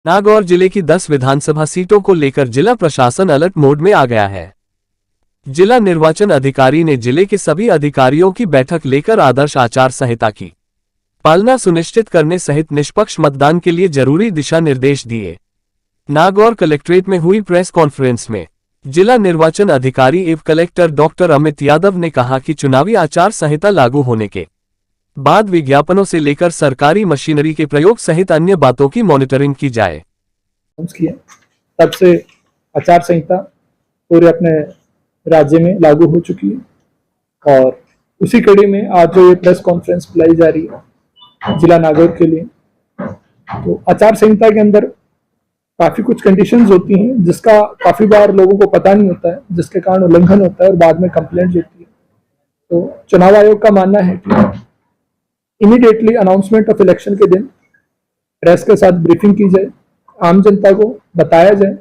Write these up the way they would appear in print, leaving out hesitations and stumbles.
नागौर जिले की 10 विधानसभा सीटों को लेकर जिला प्रशासन अलर्ट मोड में आ गया है। जिला निर्वाचन अधिकारी ने जिले के सभी अधिकारियों की बैठक लेकर आदर्श आचार संहिता की पालना सुनिश्चित करने सहित निष्पक्ष मतदान के लिए जरूरी दिशा निर्देश दिए। नागौर कलेक्ट्रेट में हुई प्रेस कॉन्फ्रेंस में जिला निर्वाचन अधिकारी एवं कलेक्टर डॉक्टर अमित यादव ने कहा कि चुनावी आचार संहिता लागू होने के बाद विज्ञापनों से लेकर सरकारी मशीनरी के प्रयोग सहित अन्य बातों की मॉनिटरिंग की जाए। तब से आचार संहिता पूरे अपने राज्य में लागू हो चुकी है और उसी कड़ी में आज जो ये प्रेस कॉन्फ्रेंस बुलाई जा रही है जिला नागौर के लिए, तो आचार संहिता के अंदर काफी कुछ कंडीशंस होती हैं जिसका काफी बार लोगों को पता नहीं होता है, जिसके कारण उल्लंघन होता है और बाद में कंप्लेंट होती है। तो चुनाव आयोग का मानना है कि इमीडिएटली अनाउंसमेंट ऑफ इलेक्शन के दिन प्रेस के साथ ब्रीफिंग की जाए, आम जनता को बताया जाए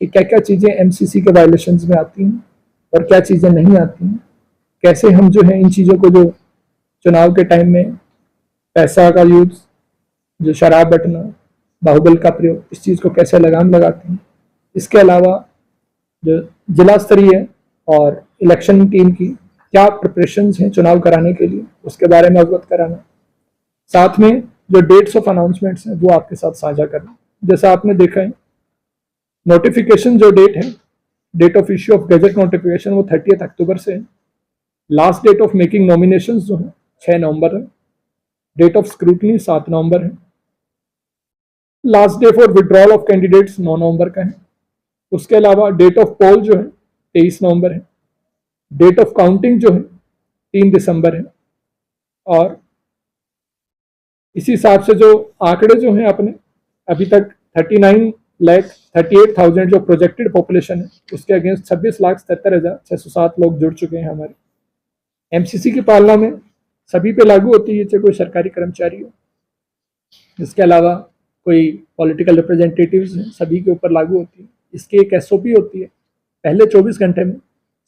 कि क्या क्या चीजें एमसीसी के वायलेशंस में आती हैं और क्या चीजें नहीं आती हैं, कैसे हम जो है इन चीजों को, जो चुनाव के टाइम में पैसा का यूज, जो शराब बंटना, बाहुबल का प्रयोग, इस चीज को कैसे लगाम लगाते हैं। इसके अलावा जो जिला स्तरीय और इलेक्शन टीम की क्या प्रिपरेशंस हैं चुनाव कराने के लिए, उसके बारे में अवगत कराना, साथ में जो डेट्स ऑफ अनाउंसमेंट्स हैं वो आपके साथ साझा करना। जैसा आपने देखा है नोटिफिकेशन जो डेट है, date of issue of gazette notification वो 30 अक्टूबर से है। Last date of making nominations जो है 6 नवंबर है। डेट ऑफ स्क्रूटनी 7 नवंबर है। Last day for withdrawal of candidates 9 नवंबर का है। उसके अलावा डेट ऑफ पोल जो है 23 नवंबर है। डेट ऑफ काउंटिंग जो है 3 दिसंबर है। और इसी हिसाब से जो आंकड़े जो हैं अपने अभी तक 39,38,000 जो प्रोजेक्टेड पॉपुलेशन है उसके अगेंस्ट 26,77,607 लोग जुड़ चुके हैं। हमारे एमसीसी की पालना में सभी पे लागू होती है, चाहे कोई सरकारी कर्मचारी हो, इसके अलावा कोई पॉलिटिकल रिप्रेजेंटेटिव्स हैं, सभी के ऊपर लागू होती है। इसकी एक एसओपी होती है, पहले 24 घंटे में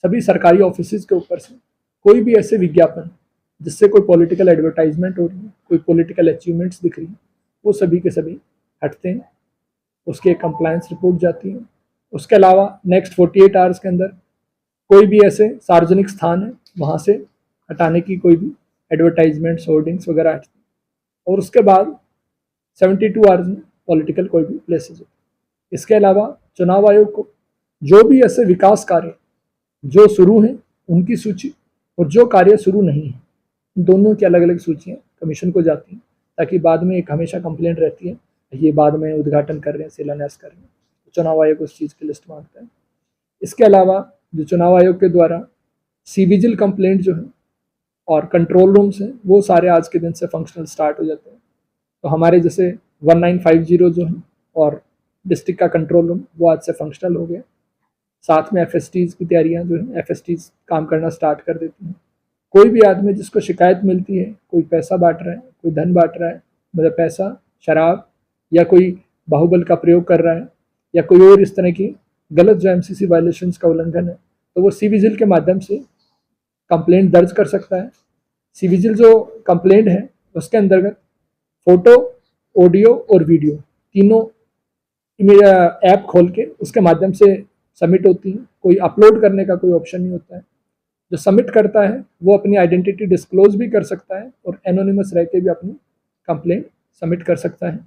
सभी सरकारी ऑफिस के ऊपर से कोई भी ऐसे विज्ञापन जिससे कोई पॉलिटिकल एडवर्टाइजमेंट हो रही है, कोई पॉलिटिकल अचीवमेंट्स दिख रही है, वो सभी के सभी हटते हैं। उसकी एक कंप्लायंस रिपोर्ट जाती है। उसके अलावा नेक्स्ट 48 आवर्स के अंदर कोई भी ऐसे सार्वजनिक स्थान है वहाँ से हटाने की कोई भी एडवर्टाइजमेंट्स, होर्डिंग्स वगैरह हटती है। और उसके बाद 72 आवर्स में पॉलिटिकल कोई भी प्लेसेस होते हैं। इसके अलावा चुनाव आयोग को जो भी ऐसे विकास कार्य जो शुरू हैं उनकी सूची और जो कार्य शुरू नहीं है दोनों की अलग अलग सूचियाँ कमीशन को जाती हैं, ताकि बाद में एक हमेशा कंप्लेंट रहती है ये बाद में उद्घाटन कर रहे हैं, शिलान्यास कर रहे हैं, तो चुनाव आयोग उस चीज़ की लिस्ट मांगता है। इसके अलावा जो चुनाव आयोग के द्वारा सीविजिल कंप्लेंट जो है और कंट्रोल रूम्स हैं वो सारे आज के दिन से फंक्शनल स्टार्ट हो जाते हैं। तो हमारे जैसे 1950 जो है और डिस्ट्रिक्ट का कंट्रोल रूम वो आज से फंक्शनल हो गया। साथ में एफएसटीज की तैयारियां जो है, एफएसटीज काम करना स्टार्ट कर देती हैं। कोई भी आदमी जिसको शिकायत मिलती है कोई पैसा बांट रहा है, कोई धन बांट रहा है, मतलब पैसा, शराब या कोई बाहुबल का प्रयोग कर रहा है या कोई और इस तरह की गलत जो एमसीसी वायलेशंस का उल्लंघन है, तो वो सीविजिल के माध्यम से कंप्लेंट दर्ज कर सकता है। सीविजिल जो कंप्लेंट है उसके अंतर्गत फोटो, ऑडियो और वीडियो तीनों ऐप खोल के उसके माध्यम से सबमिट होती है। कोई अपलोड करने का कोई ऑप्शन नहीं होता है। जो सबमिट करता है वो अपनी आइडेंटिटी डिस्क्लोज भी कर सकता है और एनोनिमस रह के भी अपनी कंप्लेंट सबमिट कर सकता है।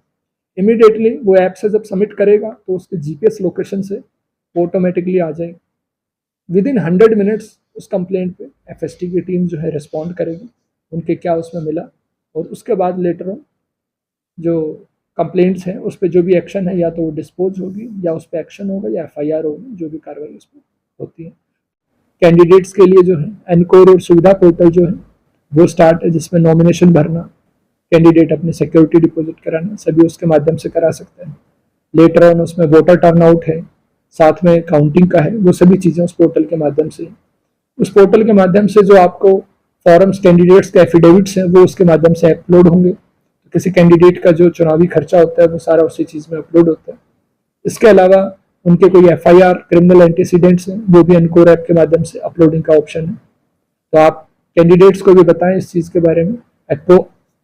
इमीडिएटली वो ऐप से जब सबमिट करेगा तो उसके जीपीएस लोकेशन से ऑटोमेटिकली आ जाएगी। विद इन 100 मिनट्स उस कंप्लेंट पे एफएसटी की टीम जो है रिस्पॉन्ड करेगी, उनके क्या उसमें मिला, और उसके बाद लेटर ऑन जो कंप्लेंट्स हैं उस पर जो भी एक्शन है या तो वो डिस्पोज होगी या उस पर एक्शन होगा या एफआईआर होगी, जो भी कार्रवाई उस पर होती है। कैंडिडेट्स के लिए जो है एनकोर और सुविधा पोर्टल जो है वो स्टार्ट है, जिसमें नॉमिनेशन भरना, कैंडिडेट अपनी सिक्योरिटी डिपॉजिट कराना सभी उसके माध्यम से करा सकते हैं। लेटर ऑन उसमें वोटर टर्नआउट है, साथ में काउंटिंग का है, वो सभी चीज़ें उस पोर्टल के माध्यम से। उस पोर्टल के माध्यम से जो आपको फॉर्म्स, कैंडिडेट्स के एफिडेविट्स हैं वो उसके माध्यम से अपलोड होंगे। तो किसी कैंडिडेट का जो चुनावी खर्चा होता है वो सारा उसी चीज़ में अपलोड होता है। इसके अलावा उनके कोई एफआईआर, क्रिमिनल एंटीसीडेंट्स हैं वो भी एनकोर ऐप के माध्यम से अपलोडिंग का ऑप्शन है। तो आप कैंडिडेट्स को भी बताएं इस चीज़ के बारे में। तो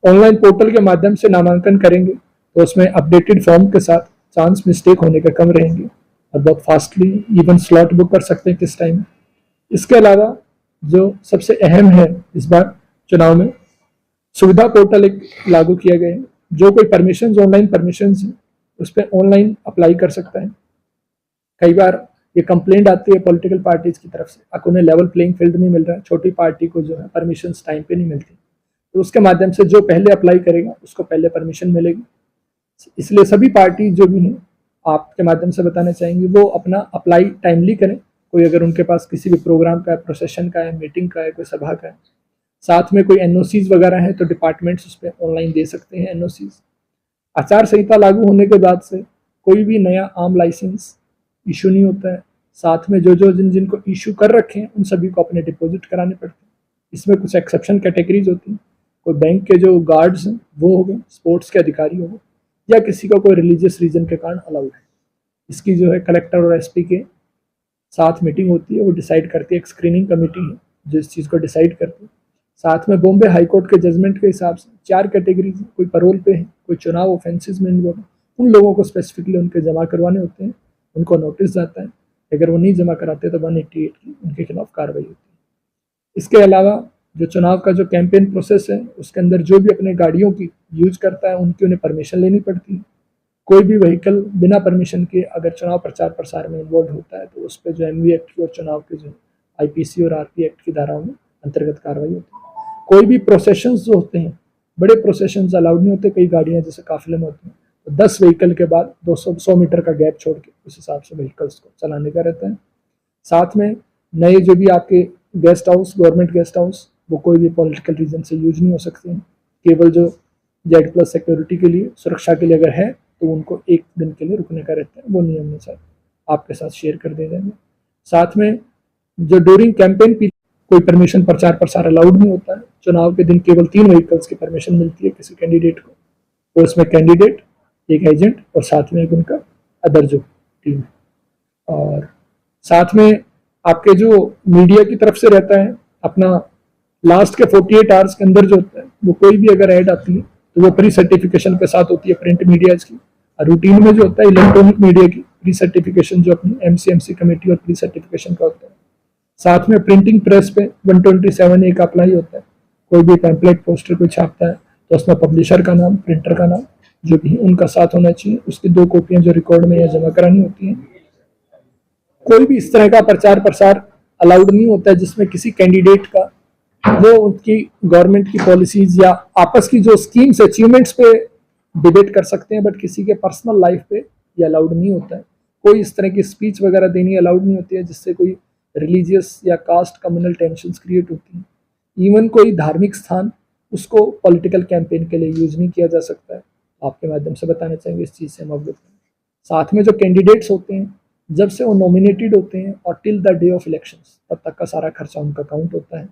ऑनलाइन पोर्टल के माध्यम से नामांकन करेंगे तो उसमें अपडेटेड फॉर्म के साथ चांस मिस्टेक होने के कम रहेंगे और बहुत फास्टली इवन स्लॉट बुक कर सकते हैं किस टाइम। इसके अलावा जो सबसे अहम है इस बार चुनाव में, सुविधा पोर्टल एक लागू किया गया है। जो कोई परमिशन ऑनलाइन परमिशन है उस पर ऑनलाइन अप्लाई कर सकता है। कई बार ये कंप्लेंट आती है पॉलिटिकल पार्टीज की तरफ से, अगर उन्हें लेवल प्लेइंग फील्ड नहीं मिल रहा है, छोटी पार्टी को जो है परमिशन टाइम पे नहीं मिलती, तो उसके माध्यम से जो पहले अप्लाई करेगा उसको पहले परमिशन मिलेगी। इसलिए सभी पार्टी जो भी हैं आपके माध्यम से बताना चाहेंगे वो अपना अप्लाई टाइमली करें। कोई अगर उनके पास किसी भी प्रोग्राम का है, प्रोसेशन का है, मीटिंग का है, कोई सभा का है, साथ में कोई एनओसीज वगैरह है तो डिपार्टमेंट्स उस पर ऑनलाइन दे सकते हैं एनओसीज। आचार संहिता लागू होने के बाद से कोई भी नया आम लाइसेंस इशू नहीं होता है। साथ में जो जिनको इशू कर रखे हैं उन सभी को अपने डिपॉजिट कराने पड़ते हैं। इसमें कुछ एक्सेप्शन कैटेगरीज होती हैं। कोई बैंक के जो गार्ड्स हैं वो हो गए, स्पोर्ट्स के अधिकारी हो गए, या किसी का कोई रिलीजियस रीजन के कारण अलाउड है। इसकी जो है कलेक्टर और एसपी के साथ मीटिंग होती है, वो डिसाइड करती है। एक स्क्रीनिंग कमेटी है जो इस चीज़ को डिसाइड करती है। साथ में बॉम्बे हाई कोर्ट के जजमेंट के हिसाब से 4 कैटेगरीज हैं। कोई परोल पे है, कोई चुनाव ऑफेंसेस में इन्वॉल्व है, उन लोगों को स्पेसिफिकली उनके जमा करवाने होते हैं, उनको नोटिस जाता है। अगर वो नहीं जमा कराते तो 188 की उनके खिलाफ कार्रवाई होती है। इसके अलावा जो चुनाव का जो कैंपेन प्रोसेस है उसके अंदर जो भी अपने गाड़ियों की यूज करता है उनकी उन्हें परमिशन लेनी पड़ती है। कोई भी व्हीकल बिना परमिशन के अगर चुनाव प्रचार प्रसार में इन्वॉल्व होता है तो उस पर जो एमवी एक्ट की और चुनाव के जो आईपीसी और आरपी एक्ट की धाराओं में अंतर्गत कार्रवाई होती है। कोई भी प्रोसेशंस जो होते हैं, बड़े प्रोसेशंस अलाउड नहीं होते। कई गाड़ियां जैसे काफिले में होती हैं तो 10 व्हीकल के बाद 200 मीटर का गैप छोड़ के उस हिसाब से व्हीकल्स को चलाने का रहता है। साथ में नए जो भी आपके guest house, government guest house, वो कोई भी पॉलिटिकल रीजन से यूज नहीं हो सकते हैं। केवल जो Z+ सिक्योरिटी के लिए, सुरक्षा के लिए अगर है तो उनको 1 दिन के लिए रुकने का रहता है। वो नियम अनुसार आपके साथ शेयर कर दिए जाएंगे। साथ में जो ड्यूरिंग कैंपेन कोई परमिशन प्रचार प्रसार अलाउड नहीं होता है। चुनाव के दिन केवल 3 व्हीकल्स की परमिशन मिलती है किसी कैंडिडेट को, तो उसमें कैंडिडेट, एक एजेंट और साथ में एक उनका अदर जो टीम है। और साथ में आपके जो मीडिया की तरफ से रहता है, अपना लास्ट के 48 आवर्स के अंदर जो होता है वो कोई भी अगर ऐड आती है तो वो प्री सर्टिफिकेशन के साथ होती है प्रिंट मीडियाज की। रूटीन में जो होता है इलेक्ट्रॉनिक मीडिया की प्री सर्टिफिकेशन जो अपनी एमसीएमसी कमेटी और प्री सर्टिफिकेशन का होता है। साथ में प्रिंटिंग प्रेस पे 127A का अप्लाई होता है। कोई भी पैम्पलेट पोस्टर कोई छापता है तो उसमें पब्लिशर का नाम, प्रिंटर का नाम जो भी उनका साथ होना चाहिए। उसकी 2 कॉपियां जो रिकॉर्ड में यह जमा करानी होती हैं। कोई भी इस तरह का प्रचार प्रसार अलाउड नहीं होता है जिसमें किसी कैंडिडेट का वो उनकी गवर्नमेंट की पॉलिसीज या आपस की जो स्कीम्स, अचीवमेंट्स पे डिबेट कर सकते हैं, बट किसी के पर्सनल लाइफ पे ये अलाउड नहीं होता है। कोई इस तरह की स्पीच वगैरह देनी अलाउड नहीं होती है जिससे कोई रिलीजियस या कास्ट कम्युनल टेंशंस क्रिएट होती हैं। इवन कोई धार्मिक स्थान, उसको पॉलिटिकल कैंपेन के लिए यूज नहीं किया जा सकता है। आपके माध्यम से बताना चाहेंगे इस चीज़ से हम अवगत हैं। साथ में जो कैंडिडेट्स होते हैं जब से वो नॉमिनेटेड होते हैं और till the day of elections तब तक का सारा खर्चा उनका काउंट होता है।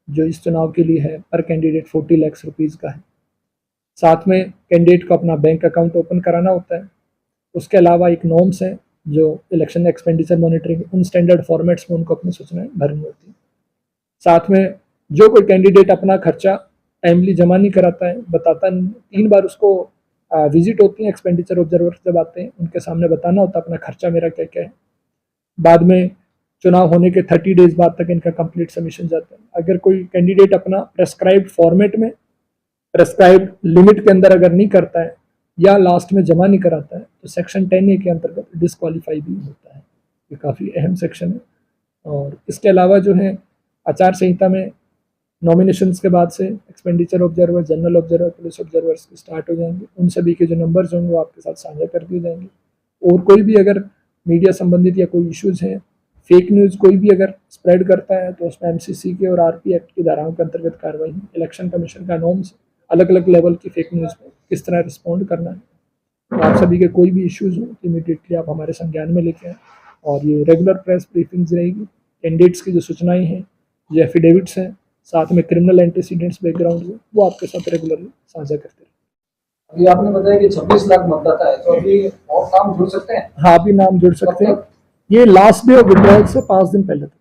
जो इस चुनाव के लिए है पर कैंडिडेट 40 लाख रुपीज़ का है। साथ में कैंडिडेट को अपना बैंक अकाउंट ओपन कराना होता है। उसके अलावा एक नॉर्म्स है जो इलेक्शन एक्सपेंडिचर मॉनिटरिंग, उन स्टैंडर्ड फॉर्मेट्स में उनको अपनी सूचनाएं भरनी होती है। साथ में जो कोई कैंडिडेट अपना खर्चा टाइमली जमा नहीं कराता है, बताता नहीं, 3 बार उसको विजिट होती है एक्सपेंडिचर ऑब्जर्वर जब आते हैं, उनके सामने बताना होता है अपना खर्चा मेरा क्या क्या है। बाद में चुनाव होने के 30 डेज बाद तक इनका कंप्लीट सबमिशन जाता है। अगर कोई कैंडिडेट अपना प्रेस्क्राइब्ड फॉर्मेट में, प्रेस्क्राइब्ड लिमिट के अंदर अगर नहीं करता है या लास्ट में जमा नहीं कराता है तो सेक्शन 10A के अंतर्गत डिस्क्वालीफाई भी होता है। ये काफ़ी अहम सेक्शन है। और इसके अलावा जो है आचार संहिता में नॉमिनेशंस के बाद से expenditure observer, general observer, police observers start हो जाएंगे। उन सभी के जो नंबर्स होंगे वो आपके साथ साझा कर दिए जाएंगे। और कोई भी अगर मीडिया संबंधित या कोई इश्यूज हैं, फेक न्यूज़ कोई भी अगर स्प्रेड करता है तो उसमें एमसीसी के और आरपी एक्ट की धाराओं के अंतर्गत कार्रवाई। इलेक्शन कमीशन का नॉर्म्स अलग अलग लेवल की फेक न्यूज़ पर किस तरह रिस्पॉन्ड करना है। तो आप सभी के कोई भी इश्यूज हो तो इमीडिएटली आप हमारे संज्ञान में लेके आए। और ये रेगुलर प्रेस ब्रीफिंग्स रहेगी। कैंडिडेट्स की जो सूचनाएं हैं, जो एफिडेविट्स हैं, साथ में क्रिमिनल एंटीसीडेंट्स बैकग्राउंड है, वो आपके साथ रेगुलरली साझा करते हैं। अभी आपने बताया कि 26 लाख मतदाता है, तो अभी और नाम जुड़ सकते हैं? हाँ, अभी नाम जुड़ सकते हैं। ये लास्ट डे ऑफ विड्रॉल से 5 दिन पहले तक।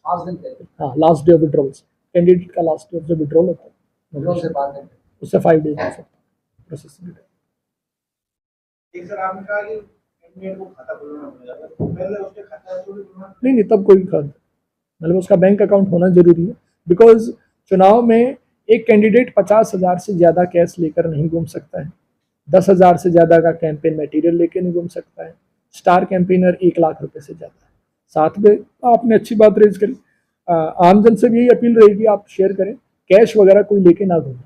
5 दिन पहले? हाँ, लास्ट डे ऑफ विड्रॉल से, कैंडिडेट का लास्ट डे ऑफ जो विड्रॉल होता है विड्रॉल से 5 दिन, उससे 5 डेज प्रोसेसिंग। सर आपने कहा कि नहीं तब कोई खाद मतलब उसका बैंक अकाउंट होना जरूरी है, बिकॉज चुनाव में एक कैंडिडेट 50,000 से ज़्यादा कैश लेकर नहीं घूम सकता है, 10,000 से ज़्यादा का कैंपेन मटेरियल लेकर नहीं घूम सकता है, स्टार कैंपेनर 1 लाख रुपए से ज़्यादा है। साथ में आपने अच्छी बात रेज करी, आमजन से भी यही अपील रहेगी आप शेयर करें, कैश वगैरह कोई लेके ना घूमें,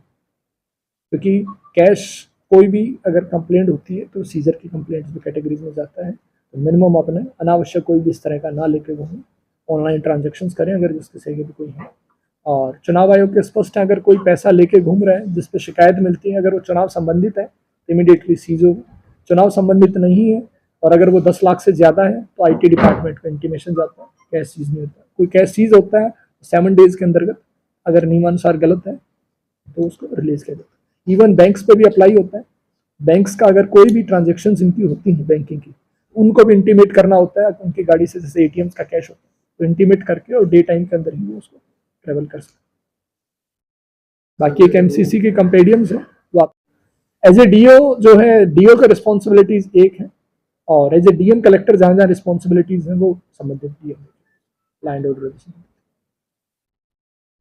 क्योंकि कैश कोई भी अगर कंप्लेंट होती है तो सीजर की कंप्लेंट भी कैटेगरीज में जाता है। तो मिनिमम अपने अनावश्यक कोई भी इस तरह का ना लेके घूमें, ऑनलाइन ट्रांजेक्शंस करें अगर जिसके सही भी कोई है। और चुनाव आयोग के स्पष्ट है, अगर कोई पैसा लेके घूम रहा है जिस पे शिकायत मिलती है, अगर वो चुनाव संबंधित है तो इमीडिएटली सीज हो, चुनाव संबंधित नहीं है और अगर वो 10 लाख से ज़्यादा है तो IT डिपार्टमेंट को इंटीमेशन जाता है, कैश सीज नहीं होता। कोई कैश सीज होता है 7 डेज के अंतर्गत, अगर नियमानुसार गलत है तो उसको रिलीज कर देता है। इवन बैंक्स पे भी अप्लाई होता है, बैंक्स का अगर कोई भी ट्रांजेक्शन इनकी होती है बैंकिंग की, उनको भी इंटीमेट करना होता है, उनकी गाड़ी से जैसे ATMs का कैश होता है तो इंटीमेट करके और डे टाइम के अंदर ही वो उसको ट्रेवल कर सकते। बाकी एक MCC की कंपेडियम्स है, वो आप एज ए DO जो है, DO का रिस्पॉन्सिबिलिटीज एक है और एज ए DM कलेक्टर जहाँ जहाँ रिस्पॉन्सिबिलिटीज हैं वो संबंधित DM लैंड ऑर्डर।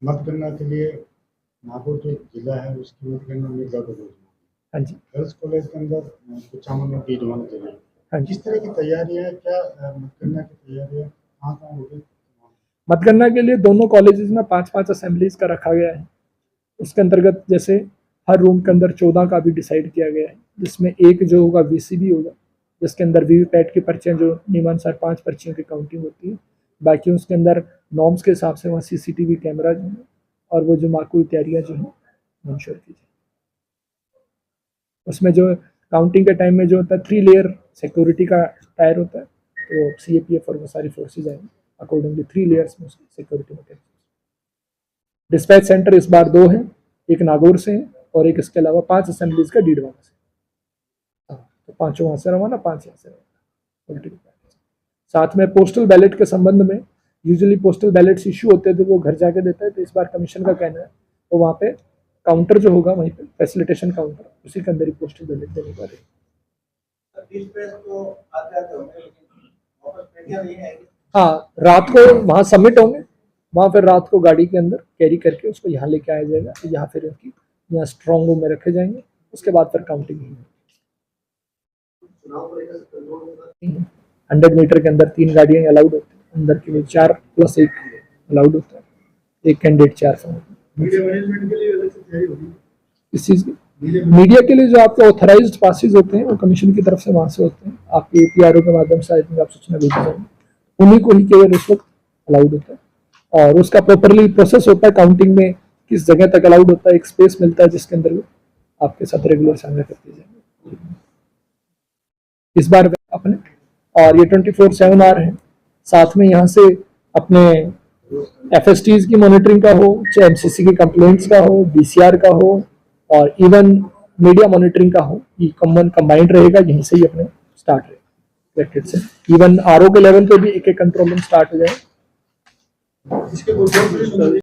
मतगणना के लिए नागौर जो जिला है उसकी मतगणना में हाँ जी, गर्ल्स कॉलेज के अंदर कुचामन में D1 जिला है। हाँ जी। किस तरह की तैयारियां है, क्या मतगणना की तैयारियां कहाँ होगी? मतगणना के लिए दोनों कॉलेजेस में 5-5 असेंबलीज का रखा गया है। उसके अंतर्गत जैसे हर रूम के अंदर 14 का भी डिसाइड किया गया है, जिसमें एक जो होगा VCB होगा, जिसके अंदर VVPAT की पर्चियाँ जो नियमानुसार 5 पर्चियों की काउंटिंग होती है। बाकी उसके अंदर नॉर्म्स के हिसाब से वहाँ CCTV कैमरा जो है और वो जो माकूल तैयारियाँ जो हैं इंश्योर की जाए। उसमें जो काउंटिंग के टाइम में जो होता है 3 लेयर सिक्योरिटी का टायर होता है, तो CAPF और वो सारी फोर्सेज आएंगी अकॉर्डिंगली 3 लेयर्स में उसकी सिक्योरिटी में। डिस्पैच सेंटर इस बार 2 हैं, एक नागौर से है और एक इसके अलावा 5 असेंबलीज का डीडवाना से। तो 5 वहाँ से रवाना, 5 यहाँ से रवाना। साथ में पोस्टल बैलेट के संबंध में यूजुअली पोस्टल बैलेट्स इशू होते हैं तो वो घर जाके देता है, तो इस बार कमीशन का कहना है तो वहाँ पे काउंटर जो होगा वहीं पे फैसिलिटेशन काउंटर, उसी के अंदर ही पोस्टल बैलेट देने का रहेगा। हाँ, रात को वहाँ सबमिट होंगे, वहाँ फिर रात को गाड़ी के अंदर कैरी करके उसको यहाँ लेके आया जाएगा, तो यहाँ फिर उनकी यहाँ स्ट्रॉन्ग रूम में रखे जाएंगे, उसके बाद फिर काउंटिंग होगी। 100 मीटर के अंदर 3 गाड़ियाँ अलाउड होती हैं, अंदर के लिए 4+1 अलाउड होता है, एक कैंडिडेट 4 फॉर्म। मीडिया मैनेजमेंट के लिए अलग से तैयारी होगी इस चीज़ की? मीडिया के लिए जो आपके ऑथराइज्ड पासेज होते हैं वो कमीशन की तरफ से वहाँ से होते हैं, आपके APRO के माध्यम से आई थिंक आप सूचना भेज जाएंगे, उन्हीं को ही केवल उस वक्त अलाउड होता है और उसका प्रॉपरली प्रोसेस होता है। काउंटिंग में किस जगह तक अलाउड होता है, एक स्पेस मिलता है जिसके अंदर आपके साथ रेगुलर सामना करते जाएंगे। इस बार अपने और ये 24/7 आ रहे हैं, साथ में यहाँ से अपने FSTs की मॉनिटरिंग का हो, चाहे MCC की कंप्लेंट्स का हो, BCR का हो और इवन मीडिया मॉनिटरिंग का हो, ये कंबाइंड रहेगा, यहीं से ही अपने स्टार्ट रहेगा से। इवन RO के लेवल पे भी एक कंट्रोल रूम स्टार्ट हो जाए।